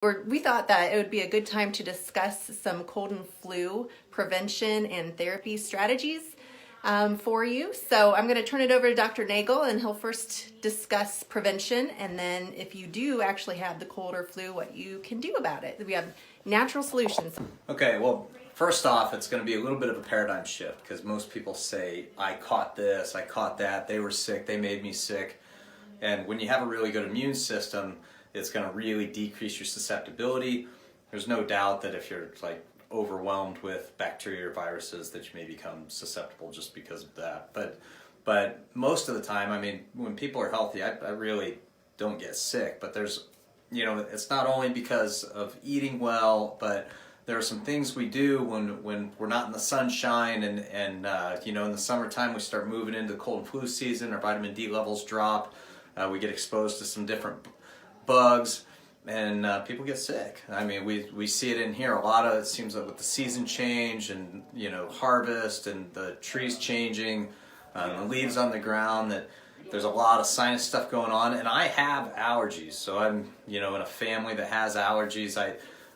We thought that it would be a good time to discuss some cold and flu prevention and therapy strategies for you. So I'm going to turn it over to Dr. Nagel, and he'll first discuss prevention, and then if you do actually have the cold or flu, what you can do about it. We have natural solutions. Okay, well, first off, it's going to be a little bit of a paradigm shift, because most people say, I caught this, I caught that, they were sick, they made me sick. And when you have a really good immune system, it's going to really decrease your susceptibility. There's no doubt that if you're like overwhelmed with bacteria or viruses, that you may become susceptible just because of that. But most of the time, I mean, when people are healthy, I really don't get sick. But there's, you know, it's not only because of eating well, but there are some things we do when we're not in the sunshine, and you know, in the summertime we start moving into the cold and flu season. Our vitamin D levels drop. We get exposed to some different bugs, and people get sick. I mean, we see it in here a lot. It seems like with the season change and, you know, harvest and the trees changing, the leaves on the ground, that there's a lot of sinus stuff going on. And I have allergies, so I'm, you know, in a family that has allergies.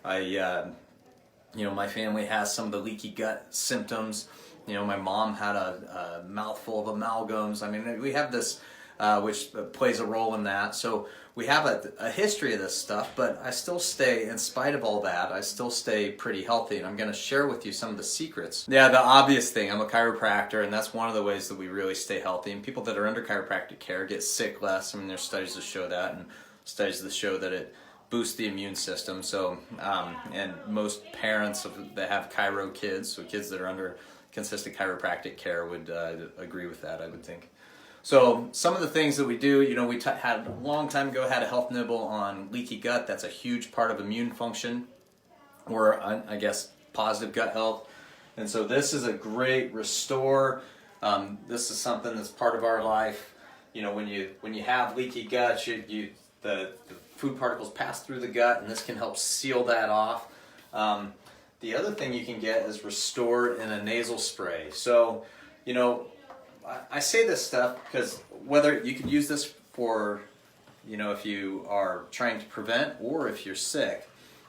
I you know, my family has some of the leaky gut symptoms. You know, my mom had a mouthful of amalgams. I mean, we have this which plays a role in that. So we have a history of this stuff, but I still stay, in spite of all that, I still stay pretty healthy, and I'm going to share with you some of the secrets. Yeah, the obvious thing, I'm a chiropractor, and that's one of the ways that we really stay healthy. And people that are under chiropractic care get sick less. I mean, there's studies that show that, and studies that show that it boosts the immune system. So, and most parents that have chiro kids, so kids that are under consistent chiropractic care, would agree with that, I would think. So some of the things that we do, you know, we had a long time ago had a health nibble on leaky gut. That's a huge part of immune function, or I guess positive gut health. And so this is a great restore. This is something that's part of our life. You know, when you have leaky gut, the food particles pass through the gut, and this can help seal that off. The other thing you can get is restored in a nasal spray. So, you know, I say this stuff because whether you can use this for, you know, if you are trying to prevent or if you're sick.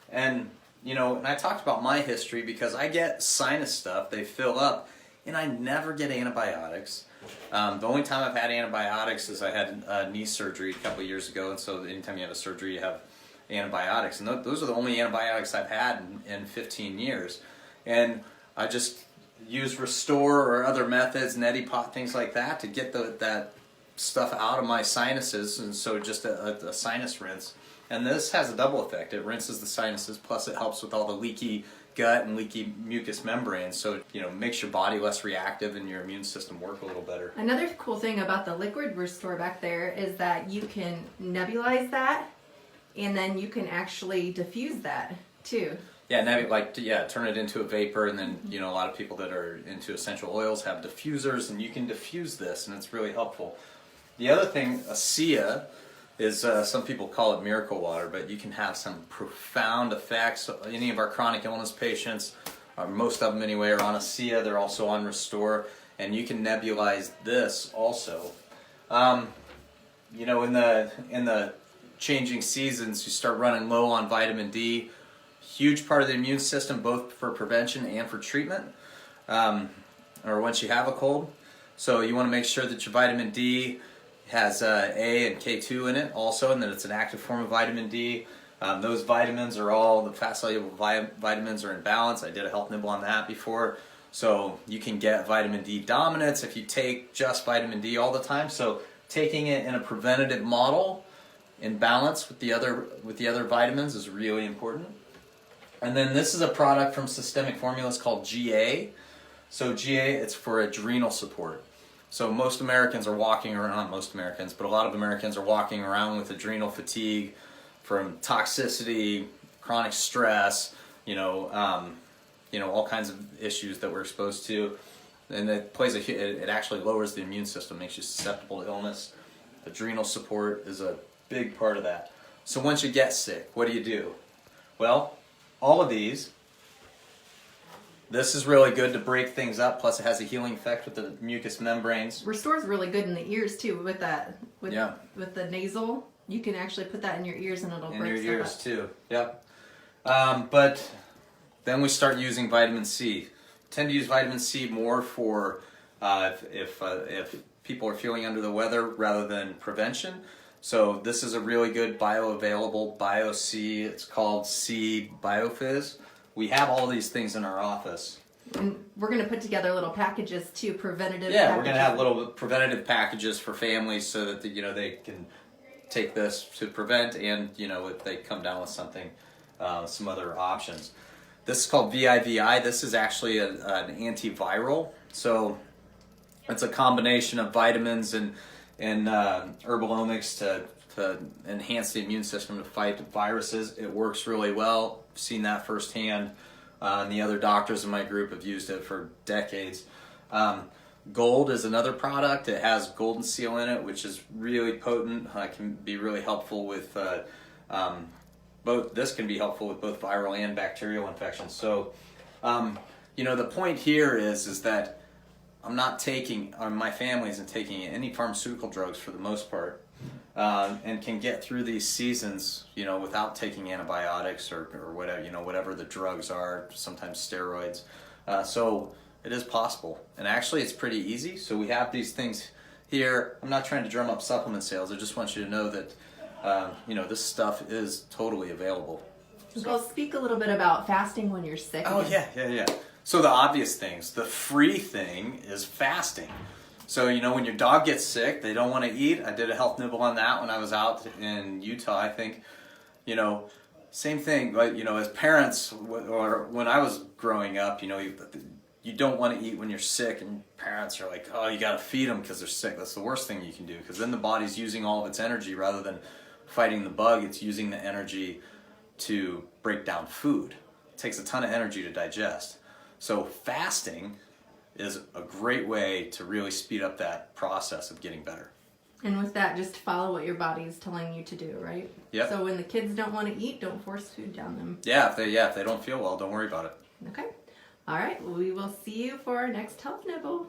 And, you know, and I talked about my history because I get sinus stuff, they fill up, and I never get antibiotics. The only time I've had antibiotics is I had knee surgery a couple of years ago, and so anytime you have a surgery, you have antibiotics. And those are the only antibiotics I've had in 15 years. And I just use Restore or other methods, neti pot, things like that, to get that stuff out of my sinuses. And so just a sinus rinse. And this has a double effect. It rinses the sinuses, plus it helps with all the leaky gut and leaky mucous membranes. So, you know, makes your body less reactive and your immune system work a little better. Another cool thing about the liquid Restore back there is that you can nebulize that, and then you can actually diffuse that too. Yeah, turn it into a vapor, and then, you know, a lot of people that are into essential oils have diffusers, and you can diffuse this, and it's really helpful. The other thing, ASEA, is some people call it miracle water, but you can have some profound effects. So any of our chronic illness patients, most of them anyway, are on ASEA. They're also on Restore, and you can nebulize this also. You know, in the changing seasons, you start running low on vitamin D. Huge part of the immune system, both for prevention and for treatment, or once you have a cold. So you want to make sure that your vitamin D has A and K2 in it also, and that it's an active form of vitamin D. Those vitamins are all, the fat-soluble vitamins are in balance. I did a health nibble on that before. So you can get vitamin D dominance if you take just vitamin D all the time. So taking it in a preventative model in balance with the other vitamins is really important. And then this is a product from Systemic Formulas called GA. So GA, it's for adrenal support. So most Americans are walking around, not most Americans, but a lot of Americans are walking around with adrenal fatigue from toxicity, chronic stress, you know, all kinds of issues that we're exposed to. And it actually lowers the immune system, makes you susceptible to illness. Adrenal support is a big part of that. So once you get sick, what do? Well, all of these. This is really good to break things up, plus it has a healing effect with the mucous membranes. Restore's really good in the ears too, with the nasal. You can actually put that in your ears and it'll break stuff up. In your ears too, yep. But then we start using vitamin C. Tend to use vitamin C more for if people are feeling under the weather rather than prevention. So this is a really good bioavailable Bio C. It's called C BioFizz. We have all these things in our office. And we're going to put together little packages too, preventative. Yeah, packages. we're going to have little preventative packages for families so that they can take this to prevent, and if they come down with something, some other options. This is called VIVI. This is actually an antiviral. So it's a combination of vitamins and herbalomics to enhance the immune system to fight viruses. It works really well. I've seen that firsthand. And the other doctors in my group have used it for decades. Gold is another product. It has golden seal in it, which is really potent. Can be really helpful with both. This can be helpful with both viral and bacterial infections. So, the point here is that I'm not taking, or my family isn't taking any pharmaceutical drugs for the most part, and can get through these seasons, without taking antibiotics or whatever, whatever the drugs are, sometimes steroids. So it is possible. And actually it's pretty easy. So we have these things here. I'm not trying to drum up supplement sales. I just want you to know that, this stuff is totally available. Well, speak a little bit about fasting when you're sick. Oh, yeah. So the obvious things, the free thing is fasting. So, when your dog gets sick, they don't want to eat. I did a health nibble on that when I was out in Utah, I think. Same thing, but, as parents, or when I was growing up, you don't want to eat when you're sick, and parents are like, oh, you got to feed them because they're sick. That's the worst thing you can do, because then the body's using all of its energy rather than fighting the bug. It's using the energy to break down food. It takes a ton of energy to digest. So fasting is a great way to really speed up that process of getting better. And with that, just follow what your body's telling you to do, right? Yep. So when the kids don't want to eat, don't force food down them. Yeah, if they don't feel well, don't worry about it. Okay. All right. Well, we will see you for our next health nibble.